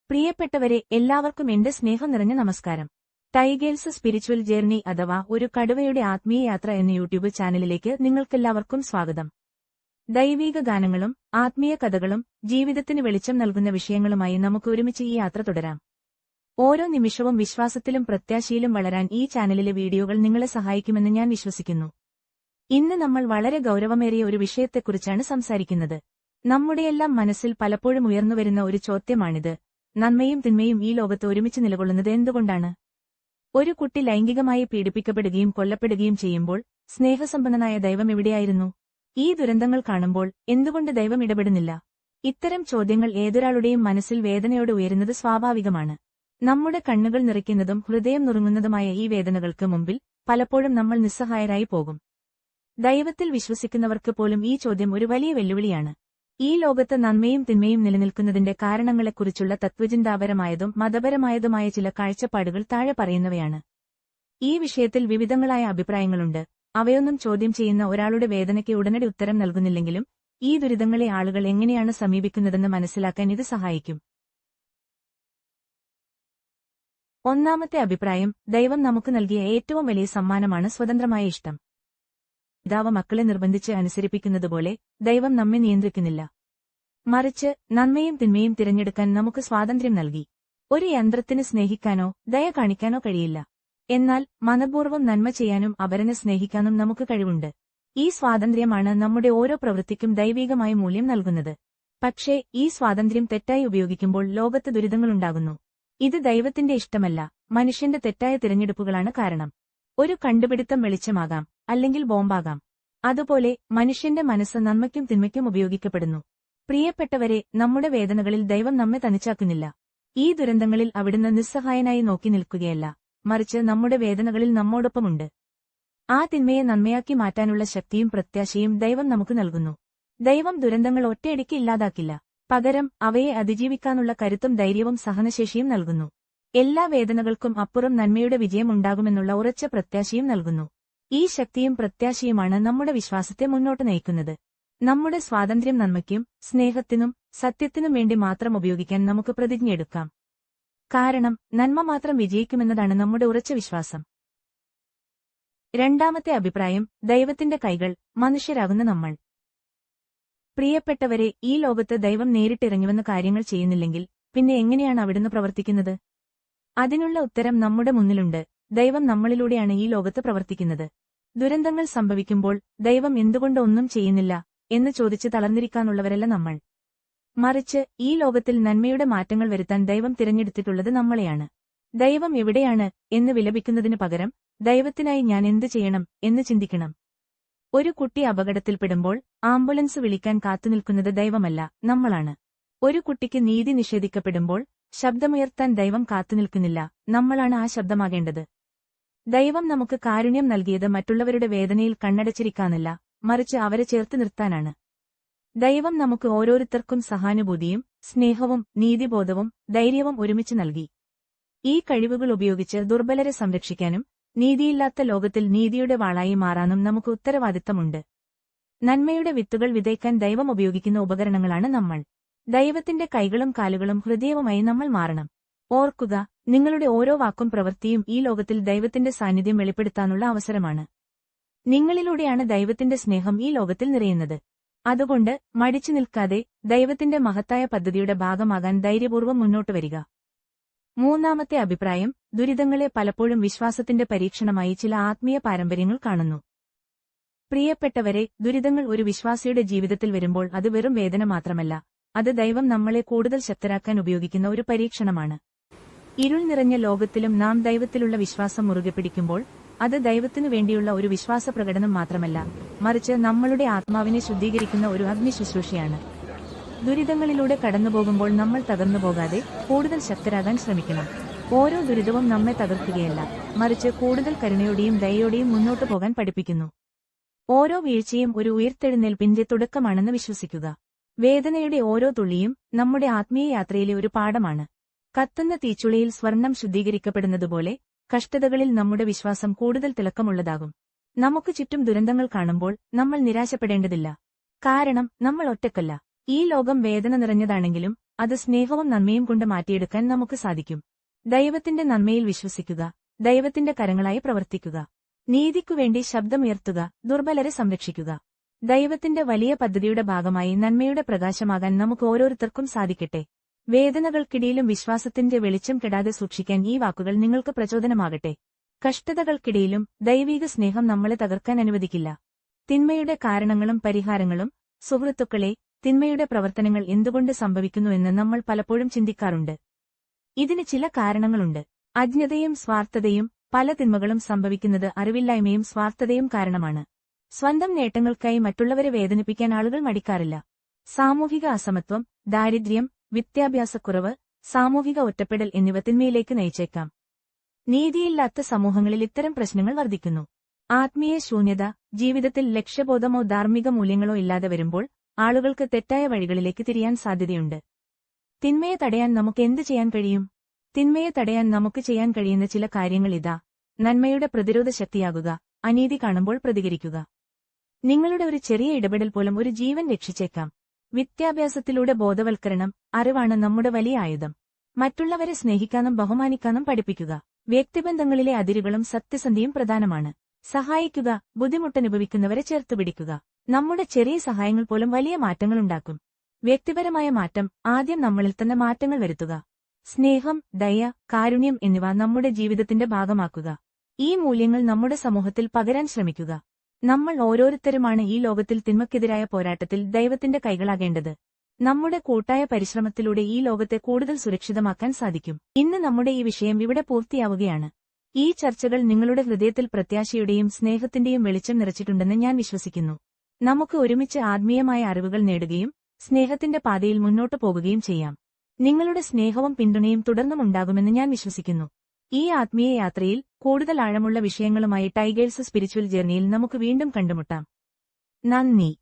പ്രിയപ്പെട്ടവരെ, എല്ലാവർക്കും എന്റെ സ്നേഹം നിറഞ്ഞ നമസ്കാരം. ടൈഗേൽസ് സ്പിരിച്വൽ ജേർണി അഥവാ ഒരു കടുവയുടെ ആത്മീയ യാത്ര എന്ന യൂട്യൂബ് ചാനലിലേക്ക് നിങ്ങൾക്കെല്ലാവർക്കും സ്വാഗതം. ദൈവീക ഗാനങ്ങളും ആത്മീയ കഥകളും ജീവിതത്തിന് വെളിച്ചം നൽകുന്ന വിഷയങ്ങളുമായി നമുക്ക് ഒരുമിച്ച് ഈ യാത്ര തുടരാം. ഓരോ നിമിഷവും വിശ്വാസത്തിലും പ്രത്യാശയിലും വളരാൻ ഈ ചാനലിലെ വീഡിയോകൾ നിങ്ങളെ സഹായിക്കുമെന്ന് ഞാൻ വിശ്വസിക്കുന്നു. ഇന്ന് നമ്മൾ വളരെ ഗൌരവമേറിയ ഒരു വിഷയത്തെക്കുറിച്ചാണ് സംസാരിക്കുന്നത്. നമ്മുടെയെല്ലാം മനസ്സിൽ പലപ്പോഴും ഉയർന്നുവരുന്ന ഒരു ചോദ്യമാണിത്: നന്മയും തിന്മയും ഈ ലോകത്ത് ഒരുമിച്ച് നിലകൊള്ളുന്നത് എന്തുകൊണ്ടാണ്? ഒരു കുട്ടി ലൈംഗികമായി പീഡിപ്പിക്കപ്പെടുകയും കൊല്ലപ്പെടുകയും ചെയ്യുമ്പോൾ സ്നേഹസമ്പന്നനായ ദൈവം എവിടെയായിരുന്നു? ഈ ദുരന്തങ്ങൾ കാണുമ്പോൾ എന്തുകൊണ്ട് ദൈവം ഇടപെടുന്നില്ല? ഇത്തരം ചോദ്യങ്ങൾ ഏതൊരാളുടെയും മനസ്സിൽ വേദനയോടെ ഉയരുന്നത് സ്വാഭാവികമാണ്. നമ്മുടെ കണ്ണുകൾ നിറയ്ക്കുന്നതും ഹൃദയം നുറുങ്ങുന്നതുമായ ഈ വേദനകൾക്ക് മുമ്പിൽ പലപ്പോഴും നമ്മൾ നിസ്സഹായരായി പോകും. ദൈവത്തിൽ വിശ്വസിക്കുന്നവർക്ക് പോലും ഈ ചോദ്യം ഒരു വലിയ വെല്ലുവിളിയാണ്. ഈ ലോകത്ത് നന്മയും തിന്മയും നിലനിൽക്കുന്നതിന്റെ കാരണങ്ങളെക്കുറിച്ചുള്ള തത്വചിന്താപരമായതും മതപരമായതുമായ ചില കാഴ്ചപ്പാടുകൾ താഴെ പറയുന്നവയാണ്. ഈ വിഷയത്തിൽ വിവിധങ്ങളായ അഭിപ്രായങ്ങളുണ്ട്. അവയൊന്നും ചോദ്യം ചെയ്യുന്ന ഒരാളുടെ വേദനയ്ക്ക് ഉടനടി ഉത്തരം നൽകുന്നില്ലെങ്കിലും ഈ ദുരിതങ്ങളെ ആളുകൾ എങ്ങനെയാണ് സമീപിക്കുന്നതെന്ന് മനസ്സിലാക്കാൻ ഇത് സഹായിക്കും. ഒന്നാമത്തെ അഭിപ്രായം: ദൈവം നമുക്ക് നൽകിയ ഏറ്റവും വലിയ സമ്മാനമാണ് സ്വതന്ത്രമായ ഇഷ്ടം. പിതാവ് മക്കളെ നിർബന്ധിച്ച് അനുസരിപ്പിക്കുന്നതുപോലെ ദൈവം നമ്മെ നിയന്ത്രിക്കുന്നില്ല. മറിച്ച് നന്മയും തിന്മയും തിരഞ്ഞെടുക്കാൻ നമുക്ക് സ്വാതന്ത്ര്യം നൽകി. ഒരു യന്ത്രത്തിന് സ്നേഹിക്കാനോ ദയ കാണിക്കാനോ കഴിയില്ല. എന്നാൽ മനഃപൂർവ്വം നന്മ ചെയ്യാനും അവരനെ സ്നേഹിക്കാനും നമുക്ക് കഴിവുണ്ട്. ഈ സ്വാതന്ത്ര്യമാണ് നമ്മുടെ ഓരോ പ്രവൃത്തിക്കും ദൈവികമായ മൂല്യം നൽകുന്നത്. പക്ഷേ ഈ സ്വാതന്ത്ര്യം തെറ്റായി ഉപയോഗിക്കുമ്പോൾ ലോകത്ത് ദുരിതങ്ങളുണ്ടാകുന്നു. ഇത് ദൈവത്തിന്റെ ഇഷ്ടമല്ല, മനുഷ്യന്റെ തെറ്റായ തിരഞ്ഞെടുപ്പുകളാണ് കാരണം. ഒരു കണ്ടുപിടുത്തം വെളിച്ചമാകാം, അല്ലെങ്കിൽ ബോംബാകാം. അതുപോലെ മനുഷ്യന്റെ മനസ്സ് നന്മയ്ക്കും തിന്മയ്ക്കും ഉപയോഗിക്കപ്പെടുന്നു. പ്രിയപ്പെട്ടവരെ, നമ്മുടെ വേദനകളിൽ ദൈവം നമ്മെ തനിച്ചാക്കുന്നില്ല. ഈ ദുരന്തങ്ങളിൽ അവിടുന്ന് നിസ്സഹായനായി നോക്കി നിൽക്കുകയല്ല, മറിച്ച് നമ്മുടെ വേദനകളിൽ നമ്മോടൊപ്പമുണ്ട്. ആ തിന്മയെ നന്മയാക്കി മാറ്റാനുള്ള ശക്തിയും പ്രത്യാശയും ദൈവം നമുക്ക് നൽകുന്നു. ദൈവം ദുരന്തങ്ങൾ ഒറ്റയടിക്ക് ഇല്ലാതാക്കില്ല. പകരം അവയെ അതിജീവിക്കാനുള്ള കരുത്തും ധൈര്യവും സഹനശേഷിയും നൽകുന്നു. എല്ലാ വേദനകൾക്കും അപ്പുറം നന്മയുടെ വിജയം ഉണ്ടാകുമെന്നുള്ള ഉറച്ച പ്രത്യാശയും നൽകുന്നു. ഈ ശക്തിയും പ്രത്യാശയുമാണ് നമ്മുടെ വിശ്വാസത്തെ മുന്നോട്ട് നയിക്കുന്നത്. നമ്മുടെ സ്വാതന്ത്ര്യം നന്മയ്ക്കും സ്നേഹത്തിനും സത്യത്തിനും വേണ്ടി മാത്രം ഉപയോഗിക്കാൻ നമുക്ക് പ്രതിജ്ഞയെടുക്കാം. കാരണം നന്മ മാത്രം വിജയിക്കുമെന്നതാണ് നമ്മുടെ ഉറച്ച വിശ്വാസം. രണ്ടാമത്തെ അഭിപ്രായം: ദൈവത്തിന്റെ കൈകൾ, മനുഷ്യരാകുന്ന നമ്മൾ. പ്രിയപ്പെട്ടവരെ, ഈ ലോകത്ത് ദൈവം നേരിട്ടിറങ്ങിവന്ന കാര്യങ്ങൾ ചെയ്യുന്നില്ലെങ്കിൽ പിന്നെ എങ്ങനെയാണ് അവിടുന്ന് പ്രവർത്തിക്കുന്നത്? അതിനുള്ള ഉത്തരം നമ്മുടെ മുന്നിലുണ്ട്. ദൈവം നമ്മളിലൂടെയാണ് ഈ ലോകത്ത് പ്രവർത്തിക്കുന്നത്. ദുരന്തങ്ങൾ സംഭവിക്കുമ്പോൾ ദൈവം എന്തുകൊണ്ട് ഒന്നും ചെയ്യുന്നില്ല എന്ന് ചോദിച്ച് തളർന്നിരിക്കാനുള്ളവരല്ല നമ്മൾ. മറിച്ച് ഈ ലോകത്തിൽ നന്മയുടെ മാറ്റങ്ങൾ വരുത്താൻ ദൈവം തിരഞ്ഞെടുത്തിട്ടുള്ളത് നമ്മളെയാണ്. ദൈവം എവിടെയാണ് എന്ന് വിലപിക്കുന്നതിനു പകരം ദൈവത്തിനായി ഞാൻ എന്തു ചെയ്യണം എന്ന് ചിന്തിക്കണം. ഒരു കുട്ടി അപകടത്തിൽപ്പെടുമ്പോൾ ആംബുലൻസ് വിളിക്കാൻ കാത്തുനിൽക്കുന്നത് ദൈവമല്ല, നമ്മളാണ്. ഒരു കുട്ടിക്ക് നീതി നിഷേധിക്കപ്പെടുമ്പോൾ ശബ്ദമുയർത്താൻ ദൈവം കാത്തുനിൽക്കുന്നില്ല, നമ്മളാണ് ആ ശബ്ദമാകേണ്ടത്. ദൈവം നമുക്ക് കാരുണ്യം നൽകിയത് മറ്റുള്ളവരുടെ വേദനയിൽ കണ്ണടച്ചിരിക്കാനല്ല, മറിച്ച് അവരെ ചേർത്ത് നിർത്താനാണ്. ദൈവം നമുക്ക് ഓരോരുത്തർക്കും സഹാനുഭൂതിയും സ്നേഹവും നീതിബോധവും ധൈര്യവും ഒരുമിച്ച് നൽകി. ഈ കഴിവുകൾ ഉപയോഗിച്ച് ദുർബലരെ സംരക്ഷിക്കാനും നീതിയില്ലാത്ത ലോകത്തിൽ നീതിയുടെ വാളായി മാറാനും നമുക്ക് ഉത്തരവാദിത്തമുണ്ട്. നന്മയുടെ വിത്തുകൾ വിതയ്ക്കാൻ ദൈവം ഉപയോഗിക്കുന്ന ഉപകരണങ്ങളാണ് നമ്മൾ. ദൈവത്തിന്റെ കൈകളും കാലുകളും ഹൃദയവുമായി നമ്മൾ മാറണം. ഓർക്കുക, നിങ്ങളുടെ ഓരോ വാക്കും പ്രവൃത്തിയും ഈ ലോകത്തിൽ ദൈവത്തിന്റെ സാന്നിധ്യം വെളിപ്പെടുത്താനുള്ള അവസരമാണ്. നിങ്ങളിലൂടെയാണ് ദൈവത്തിന്റെ സ്നേഹം ഈ ലോകത്തിൽ നിറയുന്നത്. അതുകൊണ്ട് മടിച്ചു നിൽക്കാതെ ദൈവത്തിന്റെ മഹത്തായ പദ്ധതിയുടെ ഭാഗമാകാൻ ധൈര്യപൂർവ്വം മുന്നോട്ട് വരിക. മൂന്നാമത്തെ അഭിപ്രായം: ദുരിതങ്ങളെ പലപ്പോഴും വിശ്വാസത്തിന്റെ പരീക്ഷണമായി ചില ആത്മീയ പാരമ്പര്യങ്ങൾ കാണുന്നു. പ്രിയപ്പെട്ടവരെ, ദുരിതങ്ങൾ ഒരു വിശ്വാസിയുടെ ജീവിതത്തിൽ വരുമ്പോൾ അത് വെറും വേദന മാത്രമല്ല, അത് ദൈവം നമ്മളെ കൂടുതൽ ശക്തരാക്കാൻ ഉപയോഗിക്കുന്ന ഒരു പരീക്ഷണമാണ്. ഇരുൾ നിറഞ്ഞ ലോകത്തിലും നാം ദൈവത്തിലുള്ള വിശ്വാസം മുറുകെ പിടിക്കുമ്പോൾ അത് ദൈവത്തിനു വേണ്ടിയുള്ള ഒരു വിശ്വാസ പ്രകടനം മാത്രമല്ല, മറിച്ച് നമ്മളുടെ ആത്മാവിനെ ശുദ്ധീകരിക്കുന്ന ഒരു അഗ്നിശുശ്രൂഷയാണ്. ദുരിതങ്ങളിലൂടെ കടന്നുപോകുമ്പോൾ നമ്മൾ തകർന്നുപോകാതെ കൂടുതൽ ശക്തരാകാൻ ശ്രമിക്കണം. ഓരോ ദുരിതവും നമ്മെ തകർക്കുകയല്ല, മറിച്ച് കൂടുതൽ കരുണയോടെയും ദയയോടെയും മുന്നോട്ടു പോകാൻ പഠിപ്പിക്കുന്നു. ഓരോ വീഴ്ചയും ഒരു ഉയർത്തെഴുന്നേൽപ്പിന്റെ തുടക്കമാണെന്ന് വിശ്വസിക്കുക. വേദനയുടെ ഓരോ തുള്ളിയും നമ്മുടെ ആത്മീയ യാത്രയിലെ ഒരു പാഠമാണ്. കത്തുന്ന തീച്ചുളയിൽ സ്വർണം ശുദ്ധീകരിക്കപ്പെടുന്നതുപോലെ കഷ്ടതകളിൽ നമ്മുടെ വിശ്വാസം കൂടുതൽ തിളക്കമുള്ളതാകും. നമുക്ക് ചുറ്റും ദുരന്തങ്ങൾ കാണുമ്പോൾ നമ്മൾ നിരാശപ്പെടേണ്ടതില്ല. കാരണം നമ്മൾ ഒറ്റക്കല്ല. ഈ ലോകം വേദന നിറഞ്ഞതാണെങ്കിലും അത് സ്നേഹവും നന്മയും കൊണ്ട് മാറ്റിയെടുക്കാൻ നമുക്ക് സാധിക്കും. ദൈവത്തിന്റെ നന്മയിൽ വിശ്വസിക്കുക, ദൈവത്തിന്റെ കരങ്ങളായി പ്രവർത്തിക്കുക, നീതിക്കുവേണ്ടി ശബ്ദമുയർത്തുക, ദുർബലരെ സംരക്ഷിക്കുക. ദൈവത്തിന്റെ വലിയ പദ്ധതിയുടെ ഭാഗമായി നന്മയുടെ പ്രകാശമാകാൻ നമുക്ക് ഓരോരുത്തർക്കും സാധിക്കട്ടെ. വേദനകൾക്കിടയിലും വിശ്വാസത്തിന്റെ വെളിച്ചം കെടാതെ സൂക്ഷിക്കാൻ ഈ വാക്കുകൾ നിങ്ങൾക്ക് പ്രചോദനമാകട്ടെ. കഷ്ടതകൾക്കിടയിലും ദൈവീക സ്നേഹം നമ്മളെ തകർക്കാൻ അനുവദിക്കില്ല. തിന്മയുടെ കാരണങ്ങളും പരിഹാരങ്ങളും. സുഹൃത്തുക്കളെ, തിന്മയുടെ പ്രവർത്തനങ്ങൾ എന്തുകൊണ്ട് സംഭവിക്കുന്നുവെന്ന് നമ്മൾ പലപ്പോഴും ചിന്തിക്കാറുണ്ട്. ഇതിന് ചില കാരണങ്ങളുണ്ട്. അജ്ഞതയും സ്വാർത്ഥതയും. പല തിന്മകളും സംഭവിക്കുന്നത് അറിവില്ലായ്മയും സ്വാർത്ഥതയും കാരണമാണ്. സ്വന്തം നേട്ടങ്ങൾക്കായി മറ്റുള്ളവരെ വേദനിപ്പിക്കാൻ ആളുകൾ മടിക്കാറില്ല. സാമൂഹിക അസമത്വം, ദാരിദ്ര്യം, വിദ്യാഭ്യാസക്കുറവ്, സാമൂഹിക ഒറ്റപ്പെടൽ എന്നിവ തിന്മയിലേക്ക് നയിച്ചേക്കാം. നീതിയില്ലാത്ത സമൂഹങ്ങളിൽ ഇത്തരം പ്രശ്നങ്ങൾ വർദ്ധിക്കുന്നു. ആത്മീയ ശൂന്യത. ജീവിതത്തിൽ ലക്ഷ്യബോധമോ ധാർമ്മിക മൂല്യങ്ങളോ ഇല്ലാതെ വരുമ്പോൾ ആളുകൾക്ക് തെറ്റായ വഴികളിലേക്ക് തിരിയാൻ സാധ്യതയുണ്ട്. തിന്മയെ തടയാൻ നമുക്ക് എന്ത് ചെയ്യാൻ കഴിയും? തിന്മയെ തടയാൻ നമുക്ക് ചെയ്യാൻ കഴിയുന്ന ചില കാര്യങ്ങൾ ഇതാ. നന്മയുടെ പ്രതിരോധ ശക്തിയാകുക. അനീതി കാണുമ്പോൾ പ്രതികരിക്കുക. നിങ്ങളുടെ ഒരു ചെറിയ ഇടപെടൽ പോലും ഒരു ജീവൻ രക്ഷിച്ചേക്കാം. വിദ്യാഭ്യാസത്തിലൂടെ ബോധവൽക്കരണം. അറിവാണ് നമ്മുടെ വലിയ ആയുധം. മറ്റുള്ളവരെ സ്നേഹിക്കാനും ബഹുമാനിക്കാനും പഠിപ്പിക്കുക. വ്യക്തിബന്ധങ്ങളിലെ അതിരുകളും സത്യസന്ധിയും പ്രധാനമാണ്. സഹായിക്കുക. ബുദ്ധിമുട്ടനുഭവിക്കുന്നവരെ ചേർത്തുപിടിക്കുക. നമ്മുടെ ചെറിയ സഹായങ്ങൾ പോലും വലിയ മാറ്റങ്ങളുണ്ടാക്കും. വ്യക്തിപരമായ മാറ്റം. ആദ്യം നമ്മളിൽ തന്നെ മാറ്റങ്ങൾ വരുത്തുക. സ്നേഹം, ദയ, കാരുണ്യം എന്നിവ നമ്മുടെ ജീവിതത്തിന്റെ ഭാഗമാക്കുക. ഈ മൂല്യങ്ങൾ നമ്മുടെ സമൂഹത്തിൽ പകരാൻ ശ്രമിക്കുക. നമ്മൾ ഓരോരുത്തരുമാണ് ഈ ലോകത്തിൽ തിന്മയ്ക്കെതിരായ പോരാട്ടത്തിൽ ദൈവത്തിന്റെ കൈകളാകേണ്ടത്. നമ്മുടെ കൂട്ടായ പരിശ്രമത്തിലൂടെ ഈ ലോകത്തെ കൂടുതൽ സുരക്ഷിതമാക്കാൻ സാധിക്കും. ഇന്ന് നമ്മുടെ ഈ വിഷയം ഇവിടെ പൂർത്തിയാവുകയാണ്. ഈ ചർച്ചകൾ നിങ്ങളുടെ ഹൃദയത്തിൽ പ്രത്യാശയുടെയും സ്നേഹത്തിന്റെയും വെളിച്ചം നിറച്ചിട്ടുണ്ടെന്ന് ഞാൻ വിശ്വസിക്കുന്നു. നമുക്ക് ഒരുമിച്ച് ആത്മീയമായ അറിവുകൾ നേടുകയും സ്നേഹത്തിന്റെ പാതയിൽ മുന്നോട്ടു പോകുകയും ചെയ്യാം. നിങ്ങളുടെ സ്നേഹവും പിന്തുണയും തുടർന്നും ഉണ്ടാകുമെന്ന് ഞാൻ വിശ്വസിക്കുന്നു. ഈ ആത്മീയ യാത്രയിൽ കൂടുതൽ ആഴമുള്ള വിഷയങ്ങളുമായി ടൈഗേഴ്സ് സ്പിരിച്വൽ ജേർണിയിൽ നമുക്ക് വീണ്ടും കണ്ടുമുട്ടാം. നന്ദി.